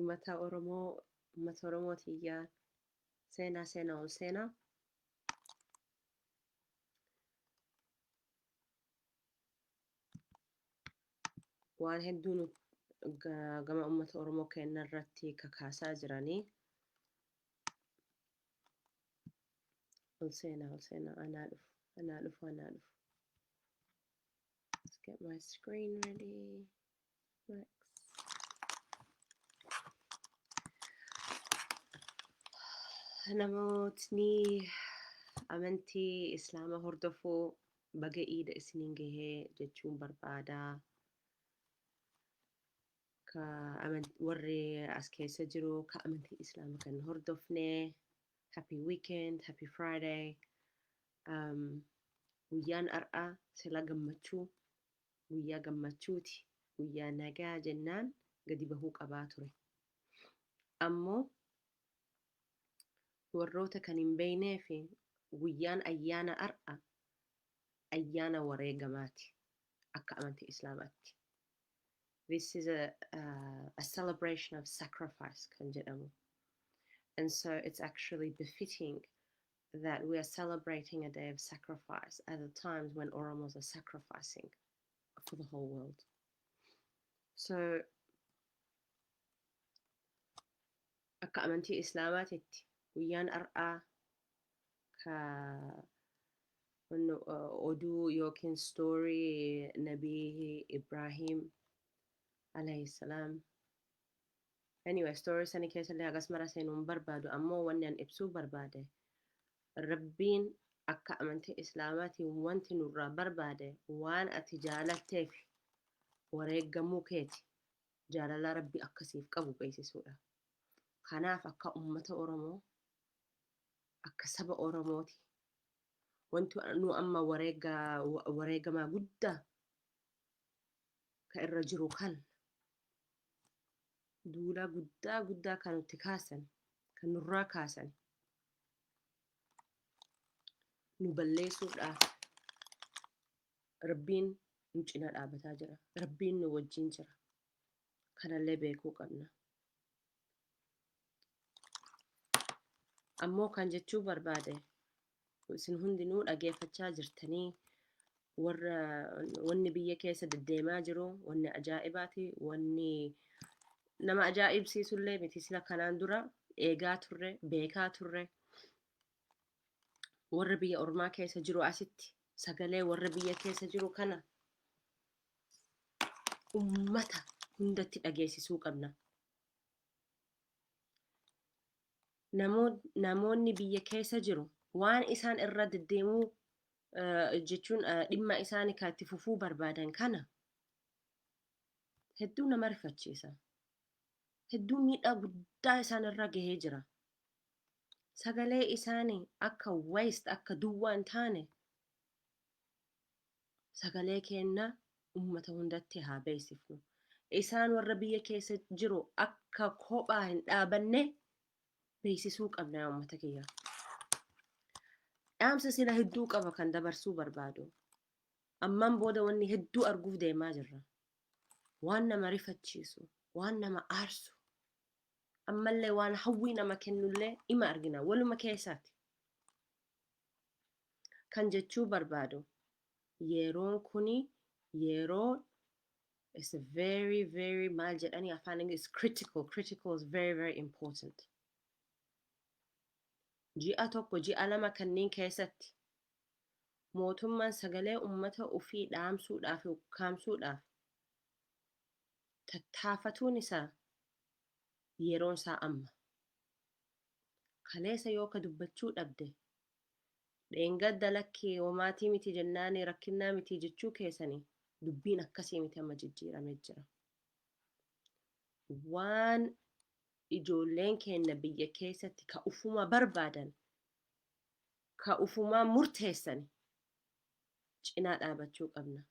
ummata Oromootiyyaan seenaa ol seenaa. Waan hedduun gama ummata Oromoo keenya irratti kakaasaa jiranii. Ol seenaa anaa dhufu. Let's get my screen ready. Next. Namootni amantii Islaamaa hordofuu baga iida isiniin gahee jechuun barbaadaa. Warri as keessa jiru ka amantii Islaamaa kan hordofne. Happy weekend, happy Friday. Guyyaan har'aa sila gammachuu, guyyaa gammachuuti. Guyyaa nagaa jennaan gadi bahuu qabaa ture. Ammoo warroota kan hin beeknee fi guyyaan ayyaana har'a ayyaana wareegamaati akka amantii Islaamaatti. This is a celebration of sacrifice kan jedhamu. And so it's actually befitting that we are celebrating a day of sacrifice at the times when Oromos are sacrificing for the whole world. So akka amantii Islaamaatitti guyyaan har'aa ka oduu yookiin story Nabii Ibrahim alayhi salaam. Anyway, story sani keessallee hagas mara seenuun barbaadu ammoo wanni an ibsuu barbaade Rabbiin akka amantii Islaamaatiin wanti nurraa barbaade waan ati jaalatteef wareegamuu keeti jaalala Rabbi akkasiif qabu beeksisuudha. Kanaaf akka ummata Oromoo akka saba Oromooti wanti nu amma wareegamaa guddaa ka irra jiru kan duula guddaa kan nutti kaasan kan nurraa kaasan nu balleessuudhaaf Rabbiin nu cina dhaabataa jira. Rabbiin nu wajjin jira. Kanallee beekuu qabna. Ammoo kan jechuu barbaade isin hundinuu dhageeffachaa jirtanii warra wanni biyya keessa deddeemaa jiru wanni ajaa'ibaati. Wanni nama ajaa'ibsiisullee miti sila kanaan dura eegaa turre beekaa turre. Warra biyya ormaa keessa jiru asitti sagalee warra biyya keessa jiru kana ummata hundatti dhageessisuu qabna. Namoonni biyya keessa jiru waan isaan irra deddeemuu jechuun dhimma isaanii kan itti fufuu barbaadan kana hedduu nama rifachiisa. Hedduu miidhaa guddaa isaan irra gahee jira. Sagalee isaanii akka waste akka duwwaa hin taane sagalee kenna ummata hundatti haa beeksifnu. Isaan warra biyya keessa jiru akka kophaa hin dhaabanne beeksisuu qabna ummata kiyya. Dhaamsa sila hedduu qaba kan dabarsuu barbaadu. Ammaan booda wanni hedduu arguuf deemaa jirra. Waan nama rifachiisu, waan nama aarsu. Ammallee waan hawwii nama kennullee ima argina waluma keessaati. Kan jechuu barbaadu yeroon kuni yeroo is very maal jedhanii afaan Ingiliffaan is critical is very important. Ji'a tokko ji'a lama kanneen keessatti mootummaan sagalee ummata ofii dhaamsuudhaaf ukkaamsuudhaaf tattaafatuun isaa yeroon isaa amma. Kaleessa yoo ka dubbachuu dhabde dheengadda lakkee homaatii miti jennaanii rakkinnaa miti jechuu keessanii dubbiin akkasii miti amma jijjiiramee jira. Waan ijoolleen keenya biyya keessatti ka ufuma barbaadan ka ufumaa murteessan cinaa dhaabachuu qabna.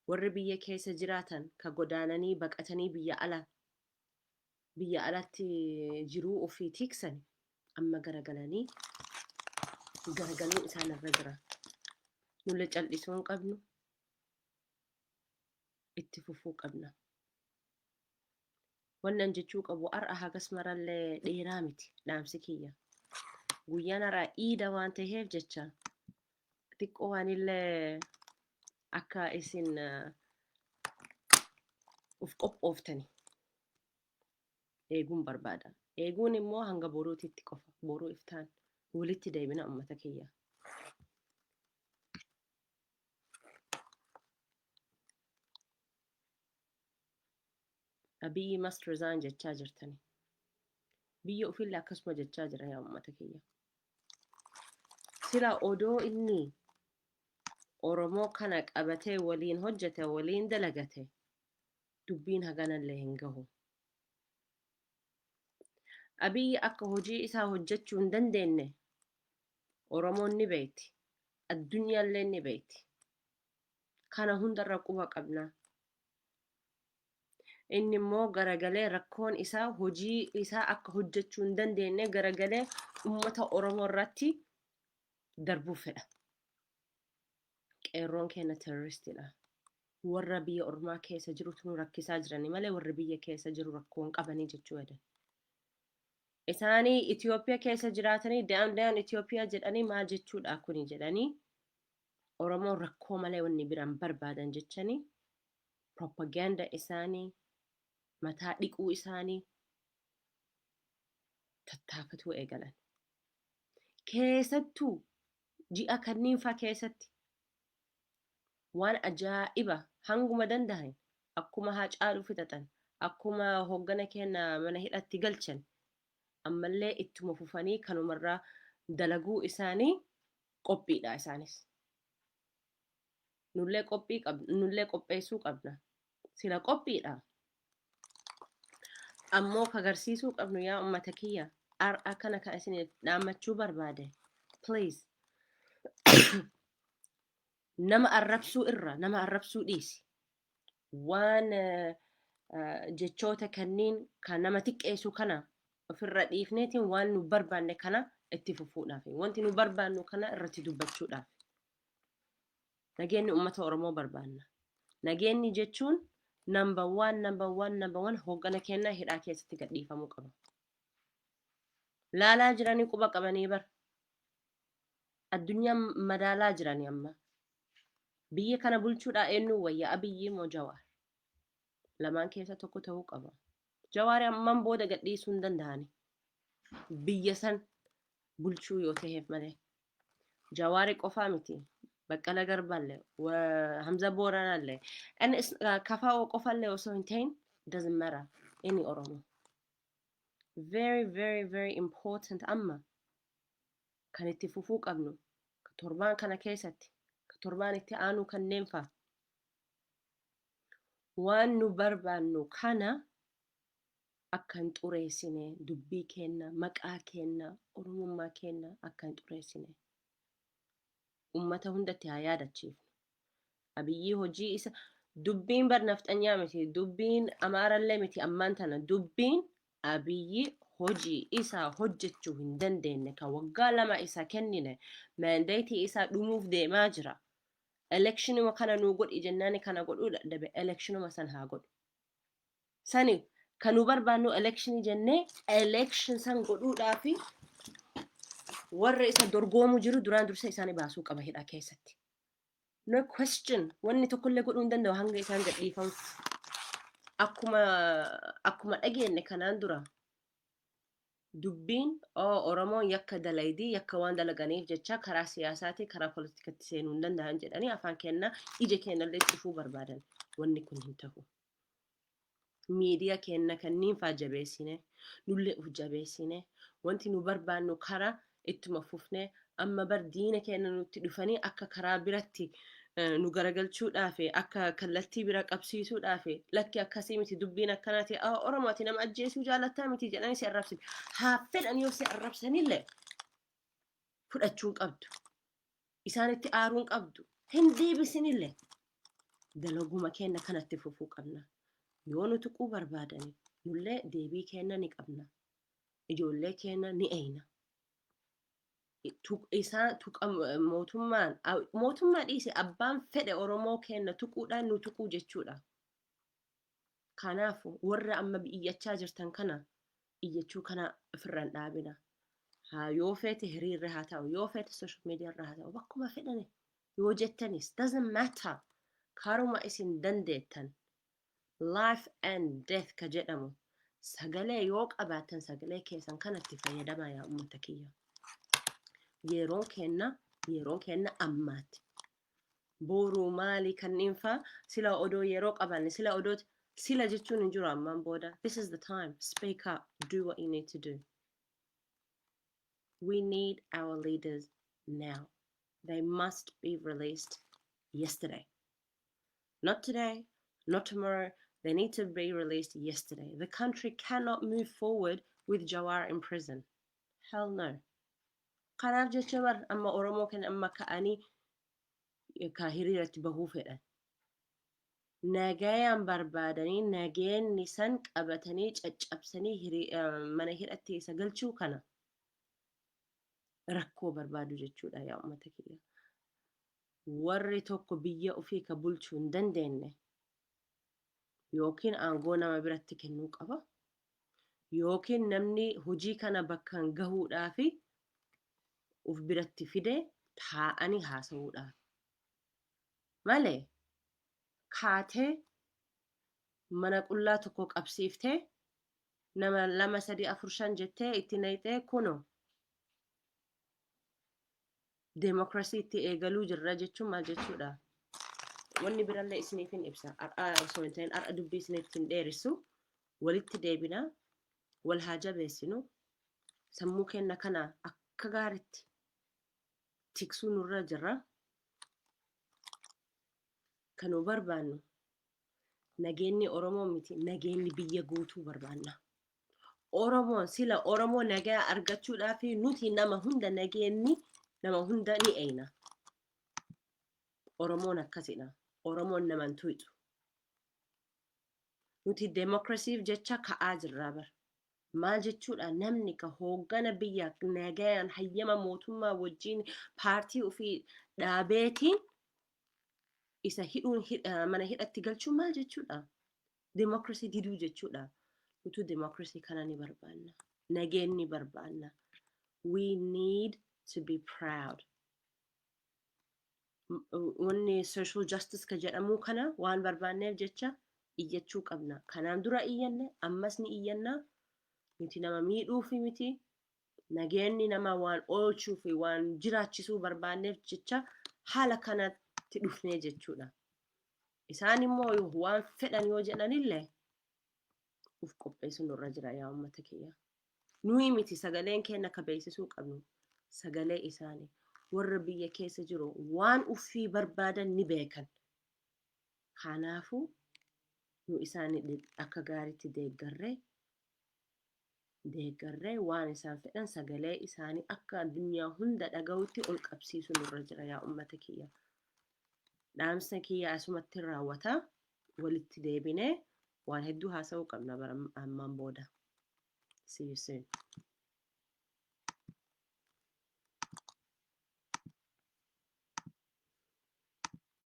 Warri biyya keessa jiraatan ka godaananii baqatanii biyya alatti jiruu ofii tiksan amma garagalanii garagaluun isaan irra jira. Nulle cal'isuu hin qabnu itti fufuu qabna. wannan jechuu qabu har'a hagas marallee dheeraa miti dhaamsi kiyya. Guyyaan har'a iida waan ta'eef jecha xiqqoo waanillee akka isin uf qophooftani eeguun barbaada. Eeguun immoo hanga boruutitti qofa. Boruu iftaan walitti deebina ummata kiyya. Abiy must resign jechaa jirtani. Biyya ofillee akkasuma jechaa jira yaa ummata kiyya. Sila odoo inni Oromoo kana qabatee waliin hojjete waliin dalagate dubbiin haganallee hin gahu. Abiy akka hojii isaa hojjechuu hin dandeenye Oromoon ni beekti. Addunyaallee ni beekti. Kana hundarra quba qabna. Inni immoo garagalee rakkoon isaa hojii isaa akka hojjechuu hin dandeenye garagalee ummata Oromoo irratti darbuu fedha. Qeerroon keenya terroristiidha. Warra biyya ormaa keessa jirutu nu rakkisaa jirani malee warra biyya keessa jiru rakkoon qabanii jechuu jedhan. Isaanii Itoophiyaa keessa jiraatanii daan Itoophiyaa jedhanii maal jechuudha kuni jedhanii Oromoon rakkoo malee wanni biraan barbaadan jechanii propaganda isaanii mataa dhiquu isaanii tattaafatu eegalan. Keessattuu ji'a kanniinfaa keessatti waan ajaa'iba hanguma danda'an akkuma Haacaaluu fixatan akkuma hoggana keenya mana hidhatti galchan ammallee ittuma fufanii kanumarraa dalaguu isaanii qophiidha isaanis. Nullee qopheessuu qabna. Sila qophiidha. Ammoo kagarsiisuu qabnu yaa ummata kiyya har'a kana ka isin dhaammachuu barbaade. Please. Nama arrabsuu dhiisi. Waan jechoota kanniin kan nama xiqqeessu kana ofirra dhiifneetiin waan nu barbaanne kana itti fufuudhaaf. Wanti nu barbaannu kana irratti dubbachuudhaaf. Nageenyi ummata Oromoo barbaanna. Nageenyi jechuun number one hoggana keenya hidhaa keessatti gadhiifamuu qaba. Laalaa jiranii quba qabanii bar. Addunyaan madaalaa jiranii amma. Biyya kana bulchuudhaa eenyu wayya Abiyyi moo Jawaar? Lamaan keessa tokko ta'uu qaba. Jawaar amman booda gadhiisuu hin danda'ani. Biyya san bulchuu yoo ta'eef malee. Jawaari qofaa miti. Baqqala Garbaallee, Hamza Booranaallee. And Kafaa qofaallee osoo hin ta'in doesn't matter. Any Oromo. Very important amma kan itti fufuu qabnu torbaan kana keessatti torbaan itti aanu kanneen fa'a. Waan nu barbaannu kana akka hin xureessine dubbii keenya maqaa keenya Oromummaa keenya akka hin xureessine ummata hundatti haa yaadachiifnu. Abiyyi hojii isa dubbiin barnafxanyaa miti dubbiin Amaarallee miti ammaan tana dubbiin Abiyyi hojii isaa hojjechuu hin dandeenye kan waggaa 2 isa kennine mandatii isaa dhumuuf deemaa jira. Electionuma kana nu godhi jennaani kana godhuu dadhabe electionuma san haa godhu. Sani kan nu barbaannu election jennee election san godhuudhaafi warra isa dorgoomu jiru duraan dursa isaanii baasuu qaba hidhaa keessatti. No question wanni tokkollee godhuu hin danda'u hanga isaan gadhiifamu. Akkuma dhageenye kanaan dura dubbiin Oromoon yakka dalaydii yakka waan dalaganiif jecha karaa siyaasaatii karaa politikatti seenuu hin danda'an jedhanii afaan keenya ija keenyallee cufuu barbaadan. Wanni kun hin ta'u. Miidiyaa keenya kanniin faa jabeessine nullee uf jabeessine wanti nu barbaannu karaa ittuma fufne amma bar diina keenya nutti dhufanii akka karaa biratti nu garagalchuudhaaf akka kallattii bira qabsiisuudhaaf lakki akkasii miti dubbiin akkanaati Oromooti nama ajjeesuu jaalattaa miti jedhanii si arrabsan. Haa fedhan yoo si arrabsanillee fudhachuun qabdu. Isaanitti aaruun qabdu. Hin deebisinillee dalaguma keenya kanatti fufuu qabna. Yoo nu tuquu barbaadani nullee deebii keenya ni qabna. Ijoollee keenya ni eeyna. Isaan mootummaa dhiise abbaan fedhe Oromoo keenya tuquudhaan nu tuquu jechuudha. Kanaafu warra amma iyyachaa jirtan kana iyyachuu kana ofirraan dhaabina. Haa yoo feete hiriirra haa ta'u, yoo feete social media irra haa ta'u, bakkuma fedhani yoo jettanis doesn't matter. Karuma isin dandeettan life and death ka jedhamu sagalee yoo qabaatan sagalee keessan kanatti fayyadamaa yaa ummata kiyya. Yeroon kenna ammaatti. Boruu maali kanneen faa sila odoo yeroo qabanne sila jechuun hin jiru ammaan booda. This is the time. Speak up. Do what you need to do. We need our leaders now. They must be released yesterday. Not today, not tomorrow. They need to be released yesterday. The country cannot move forward with Jawar in prison. Hell no. Kanaaf jecha bar amma Oromoo kan amma ka'anii ka hiriiratti bahuu fedhan. Nagayaan barbaadanii nageenni san qabatanii caccabsanii mana hidhatti isa galchuu kana rakkoo barbaadu jechuudha yaa ummata kiyya. Warri tokko biyya ofii ka bulchuu hin dandeenye yookiin aangoo nama biratti kennuu qaba yookiin namni hojii kana bakkaan gahuudhaafi uf biratti fide taa'anii haasa'uudhaaf malee kaatee mana qullaa tokko qabsiiftee nama 2 3 4 5 jettee itti naqxee kuno democracy itti eegaluu jirra jechuun maal jechuudha. Wanni birallee isiniifin ibsa. Osoo hin ta'in har'a dubbii isiniifin dheeressu walitti deebina wal haa jabeessinu sammuu kenna kana akka gaariitti tiksuu nurra jirra. Kanuu barbaannu nageenyi Oromoo miti nageenyi biyya guutuu barbaanna. Oromoon sila Oromoo nagaa argachuudhaaf nuti nama hunda nageenyi nama hunda ni eeyna. Oromoon akkasidha. Oromoon naman tuyitu. Nuti democracyif jecha ka'aa jirraa bar. Maal jechuudha namni ka hooggana biyya nagaan hayyama mootummaa wajjin paartii ofii dhaabeetiin isa hidhuun mana hidhatti galchuun maal jechuudha. Democracy diduu jechuudha. Nuti democracy kana ni barbaanna. Nageenyi barbaanna. We need to be proud. Wanni social justice ka jedhamu kana waan barbaanneef jecha iyyachuu qabna. Kanaan dura iyyanne ammas ni iyyanna. Nuti nama miidhuufi miti nageenyi nama waan oolchuufi waan jiraachisuu barbaanneef jecha haala kanatti dhufnee jechuudha. Isaan immoo waan fedhan yoo jedhanillee uf qopheessu nurra jira yaa ummata kiyya. Nuyi miti sagaleen keenya ka beeksisuu qabnu sagalee isaanii. Warra biyya keessa jiru waan ufii barbaadan ni beekan. Kanaafu nu isaanii akka gaariitti deeggarree waan isaan fedhan sagalee isaanii akka addunyaa hunda dhaga'utti ol qabsiisu nurra jira yaa ummata kiyya. Dhaamsa kiyya asumatti raawwata walitti deebinee waan hedduu haasa'uu qabna bara ammaan booda. See you soon.